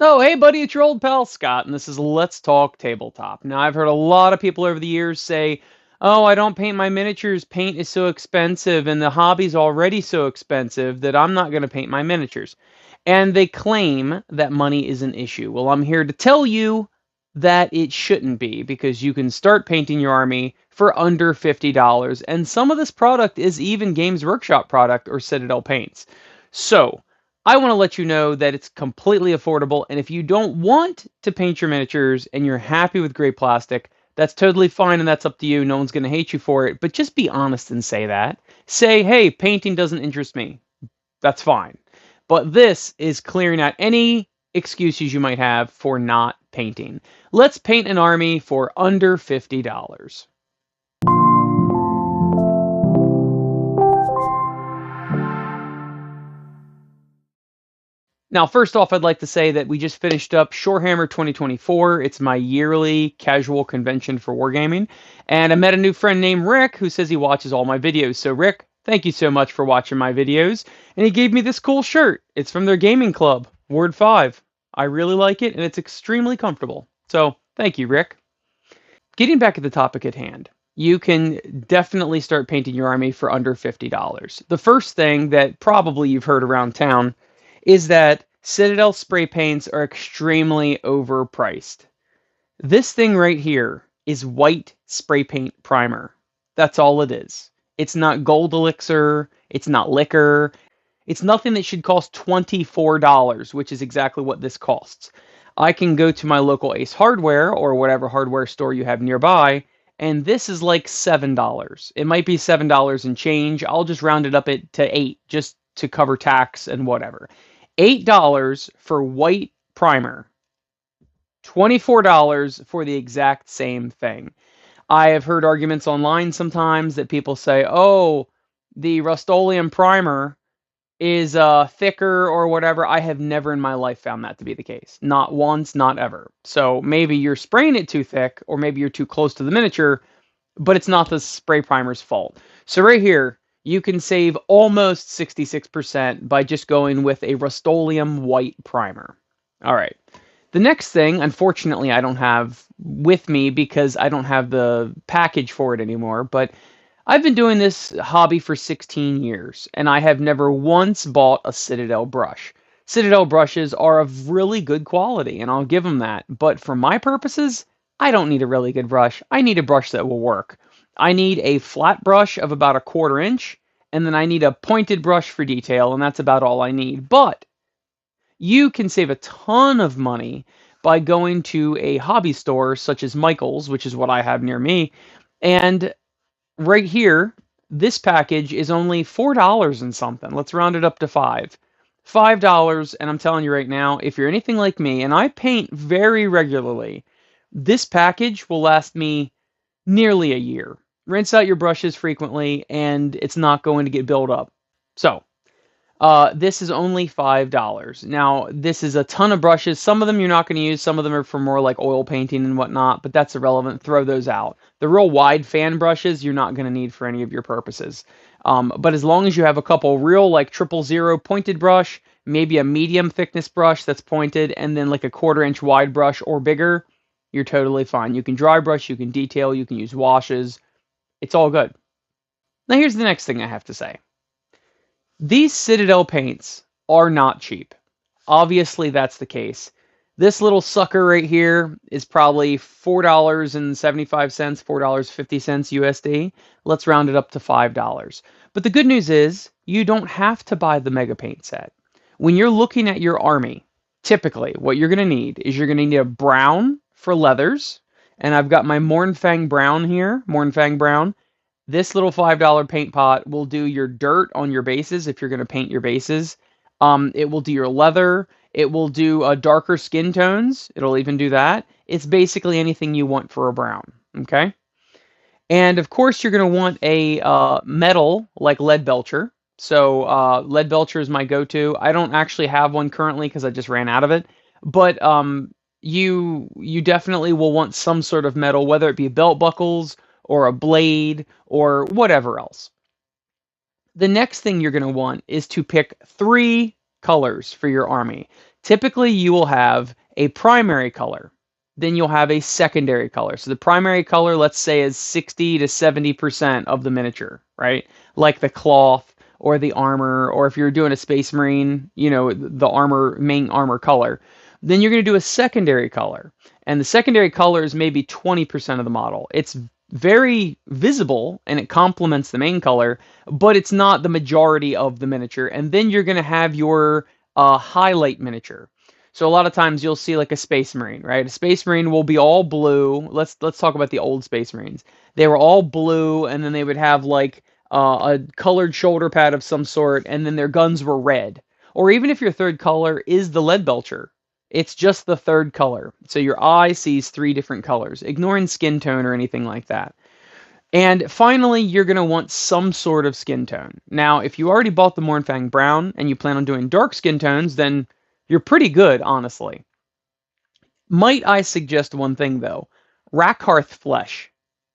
Oh, hey, buddy, it's your old pal Scott, and this is Let's Talk Tabletop. Now, I've heard a lot of people over the years say, oh, I don't paint my miniatures. Paint is so expensive, and the hobby's already so expensive that I'm not going to paint my miniatures. And they claim that money is an issue. Well, I'm here to tell you that it shouldn't be because you can start painting your army for under $50, and some of this product is even Games Workshop product or Citadel paints. So, I want to let you know that it's completely affordable, and if you don't want to paint your miniatures and you're happy with gray plastic, that's totally fine and that's up to you. No one's going to hate you for it, but just be honest and say that. Say, hey, painting doesn't interest me. That's fine. But this is clearing out any excuses you might have for not painting. Let's paint an army for under $50. Now, first off, I'd like to say that we just finished up Shorehammer 2024. It's my yearly casual convention for wargaming. And I met a new friend named Rick who says he watches all my videos. So, Rick, thank you so much for watching my videos. And he gave me this cool shirt. It's from their gaming club, Ward 5. I really like it, and it's extremely comfortable. So, thank you, Rick. Getting back at the topic at hand, you can definitely start painting your army for under $50. The first thing that probably you've heard around town is that Citadel spray paints are extremely overpriced. This thing right here is white spray paint primer. That's all it is. It's not gold elixir, it's not liquor, it's nothing that should cost $24, which is exactly what this costs. I can go to my local Ace Hardware or whatever hardware store you have nearby, and this is like $7. It might be $7 and change. I'll just round it up to 8 just to cover tax and whatever. $8 for white primer. $24 for the exact same thing. I have heard arguments online sometimes that people say, oh, the Rust-Oleum primer is thicker or whatever. I have never in my life found that to be the case. Not once, not ever. So maybe you're spraying it too thick, or maybe you're too close to the miniature, but it's not the spray primer's fault. So right here, you can save almost 66% by just going with a Rust-Oleum white primer. All right. The next thing, unfortunately, I don't have with me because I don't have the package for it anymore, but I've been doing this hobby for 16 years, and I have never once bought a Citadel brush. Citadel brushes are of really good quality, and I'll give them that. But for my purposes, I don't need a really good brush. I need a brush that will work. I need a flat brush of about a 1/4 inch, and then I need a pointed brush for detail, and that's about all I need. But you can save a ton of money by going to a hobby store such as Michael's, which is what I have near me, and right here, this package is only $4 and something. Let's round it up to 5. $5, and I'm telling you right now, if you're anything like me, and I paint very regularly, this package will last me nearly a year. Rinse out your brushes frequently, and it's not going to get built up. So, this is only $5. Now, this is a ton of brushes. Some of them you're not going to use. Some of them are for more like oil painting and whatnot, but that's irrelevant. Throw those out. The real wide fan brushes you're not going to need for any of your purposes. But as long as you have a couple real like 000 pointed brush, maybe a medium thickness brush that's pointed, and then like a 1/4 inch wide brush or bigger, you're totally fine. You can dry brush, you can detail, you can use washes. It's all good. Now here's the next thing I have to say. These Citadel paints are not cheap. Obviously, that's the case. This little sucker right here is probably $4.75, $4.50 USD. Let's round it up to $5. But the good news is you don't have to buy the Mega Paint set. When you're looking at your army, typically what you're going to need is you're going to need a brown for leathers. And I've got my Mournfang Brown here, Mournfang Brown. This little $5 paint pot will do your dirt on your bases if you're going to paint your bases. It will do your leather. It will do darker skin tones. It'll even do that. It's basically anything you want for a brown. Okay? And of course, you're going to want a metal like Leadbelcher. So Leadbelcher is my go-to. I don't actually have one currently because I just ran out of it. But you definitely will want some sort of metal, whether it be belt buckles or a blade, or whatever else. The next thing you're going to want is to pick 3 colors for your army. Typically, you will have a primary color. Then you'll have a secondary color. So the primary color, let's say, is 60 to 70% of the miniature, right? Like the cloth or the armor, or if you're doing a Space Marine, the main armor color. Then you're going to do a secondary color. And the secondary color is maybe 20% of the model. It's very visible and it complements the main color, but it's not the majority of the miniature. And then you're going to have your highlight miniature. So a lot of times you'll see like a Space Marine, right? A Space Marine will be all blue. Let's talk about the old Space Marines. They were all blue, and then they would have like a colored shoulder pad of some sort, and then their guns were red. Or even if your third color is the lead belcher, it's just the third color. So your eye sees 3 different colors, ignoring skin tone or anything like that. And finally, you're going to want some sort of skin tone. Now, if you already bought the Mournfang Brown and you plan on doing dark skin tones, then you're pretty good, honestly. Might I suggest one thing, though? Rakarth Flesh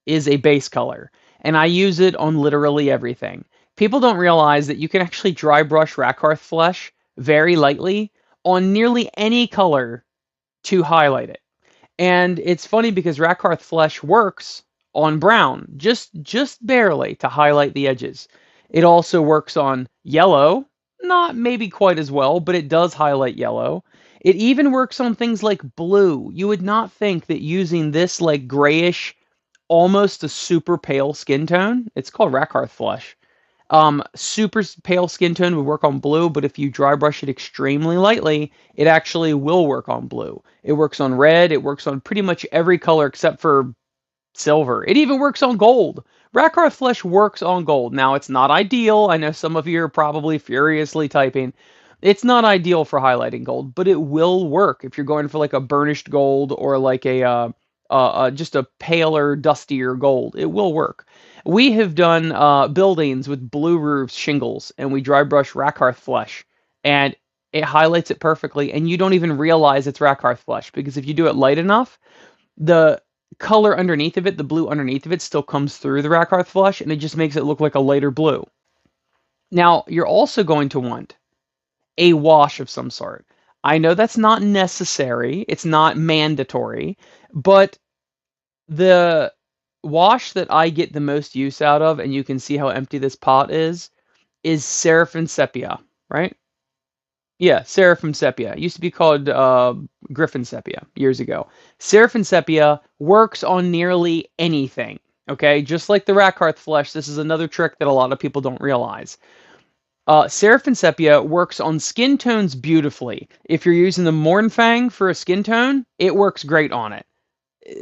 is a base color, and I use it on literally everything. People don't realize that you can actually dry brush Rakarth Flesh very lightly on nearly any color to highlight it. And it's funny because Rakarth Flesh works on brown, just barely to highlight the edges. It also works on yellow, not maybe quite as well, but it does highlight yellow. It even works on things like blue. You would not think that using this like grayish, almost a super pale skin tone, it's called Rakarth Flesh. Super pale skin tone would work on blue, but if you dry brush it extremely lightly, it actually will work on blue. It works on red. It works on pretty much every color except for silver. It even works on gold. Rakarth Flesh works on gold. Now, it's not ideal. I know some of you are probably furiously typing. It's not ideal for highlighting gold, but it will work if you're going for like a burnished gold or like just a paler, dustier gold. It will work. We have done buildings with blue roofs, shingles, and we dry brush Rakarth Flesh, and it highlights it perfectly, and you don't even realize it's Rakarth Flesh, because if you do it light enough, the color underneath of it, the blue underneath of it, still comes through the Rakarth Flesh, and it just makes it look like a lighter blue. Now, you're also going to want a wash of some sort. I know that's not necessary, it's not mandatory, but the wash that I get the most use out of, and you can see how empty this pot is Seraphim Sepia, right? Yeah, Seraphim Sepia. It used to be called Griffin Sepia years ago. Seraphim Sepia works on nearly anything, okay? Just like the Rakarth Flesh, this is another trick that a lot of people don't realize. Seraphim Sepia works on skin tones beautifully. If you're using the Mournfang for a skin tone, it works great on it.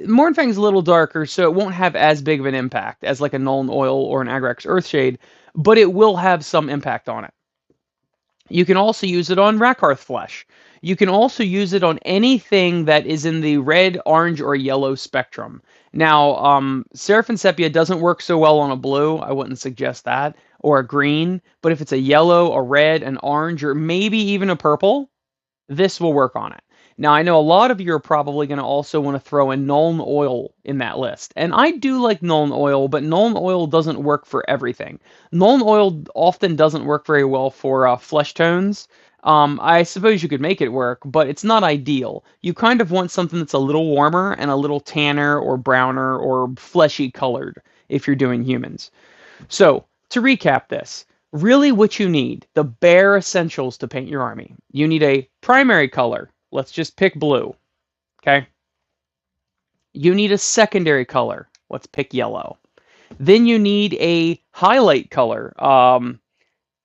Mournfang's a little darker, so it won't have as big of an impact as like a Nuln Oil or an Agrax Earthshade, but it will have some impact on it. You can also use it on Rakarth Flesh. You can also use it on anything that is in the red, orange, or yellow spectrum. Now, Seraphim Sepia doesn't work so well on a blue. I wouldn't suggest that. Or a green. But if it's a yellow, a red, an orange, or maybe even a purple, this will work on it. Now, I know a lot of you are probably going to also want to throw in Nuln Oil in that list. And I do like Nuln Oil, but Nuln Oil doesn't work for everything. Nuln Oil often doesn't work very well for flesh tones. I suppose you could make it work, but it's not ideal. You kind of want something that's a little warmer and a little tanner or browner or fleshy colored if you're doing humans. So, to recap this, really what you need, the bare essentials to paint your army. You need a primary color. Let's just pick blue, okay? You need a secondary color. Let's pick yellow. Then you need a highlight color. I'm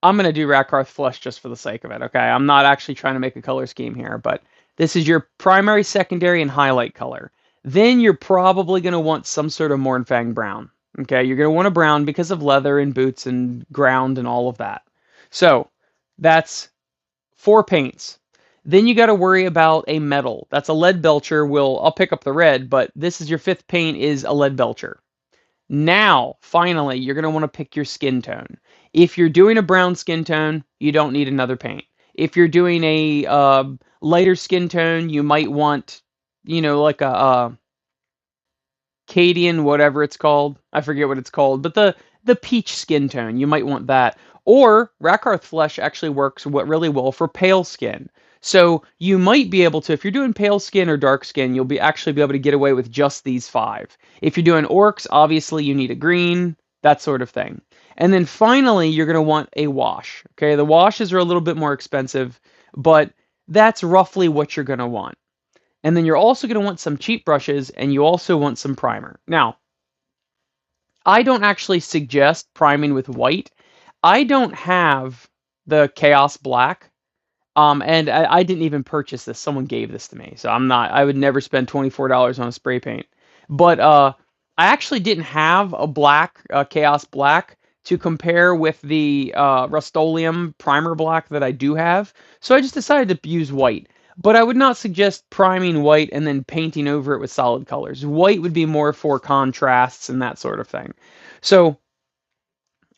going to do Rakarth Flesh just for the sake of it, okay? I'm not actually trying to make a color scheme here, but this is your primary, secondary, and highlight color. Then you're probably going to want some sort of Mournfang brown, okay? You're going to want a brown because of leather and boots and ground and all of that. So that's 4 paints. Then you got to worry about a metal. That's a lead belcher. I'll pick up the red, but this is your 5th paint is a lead belcher. Now, finally, you're going to want to pick your skin tone. If you're doing a brown skin tone, you don't need another paint. If you're doing a lighter skin tone, you might want, like a Cadian, whatever it's called. I forget what it's called, but the peach skin tone, you might want that. Or Rakarth Flesh actually works really well for pale skin. So you might be able to, if you're doing pale skin or dark skin, you'll be actually be able to get away with just these 5. If you're doing orcs, obviously you need a green, that sort of thing. And then finally, you're going to want a wash. Okay, the washes are a little bit more expensive, but that's roughly what you're going to want. And then you're also going to want some cheap brushes, and you also want some primer. Now, I don't actually suggest priming with white. I don't have the Chaos Black. And I didn't even purchase this. Someone gave this to me. So I would never spend $24 on a spray paint. But I actually didn't have a black, Chaos Black, to compare with the Rust-Oleum Primer Black that I do have. So I just decided to use white. But I would not suggest priming white and then painting over it with solid colors. White would be more for contrasts and that sort of thing. So,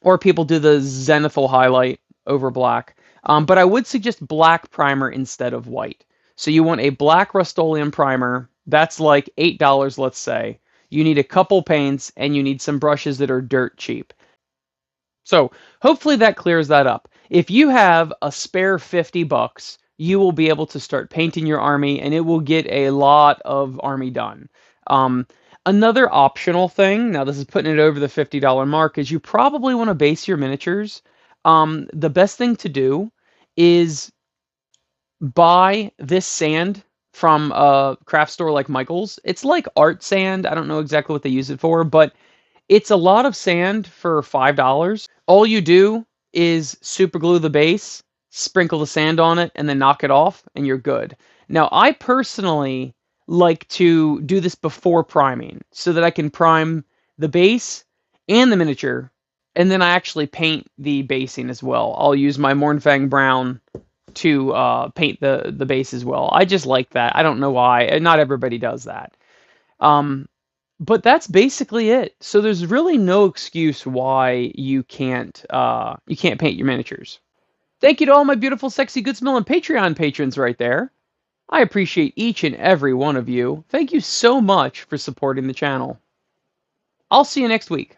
or people do the zenithal highlight over black. But I would suggest black primer instead of white. So you want a black Rust-Oleum primer. That's like $8, let's say. You need a couple paints, and you need some brushes that are dirt cheap. So hopefully that clears that up. If you have a spare 50 bucks, you will be able to start painting your army, and it will get a lot of army done. Another optional thing, now this is putting it over the $50 mark, is you probably want to base your miniatures. The best thing to do is buy this sand from a craft store like Michael's. It's like art sand. I don't know exactly what they use it for, but it's a lot of sand for $5. All you do is super glue the base, sprinkle the sand on it, and then knock it off, and you're good. Now, I personally like to do this before priming so that I can prime the base and the miniature, and then I actually paint the basing as well. I'll use my Mournfang Brown to paint the base as well. I just like that. I don't know why. Not everybody does that. But that's basically it. So there's really no excuse why you can't paint your miniatures. Thank you to all my beautiful, sexy, good smelling Patreon patrons right there. I appreciate each and every one of you. Thank you so much for supporting the channel. I'll see you next week.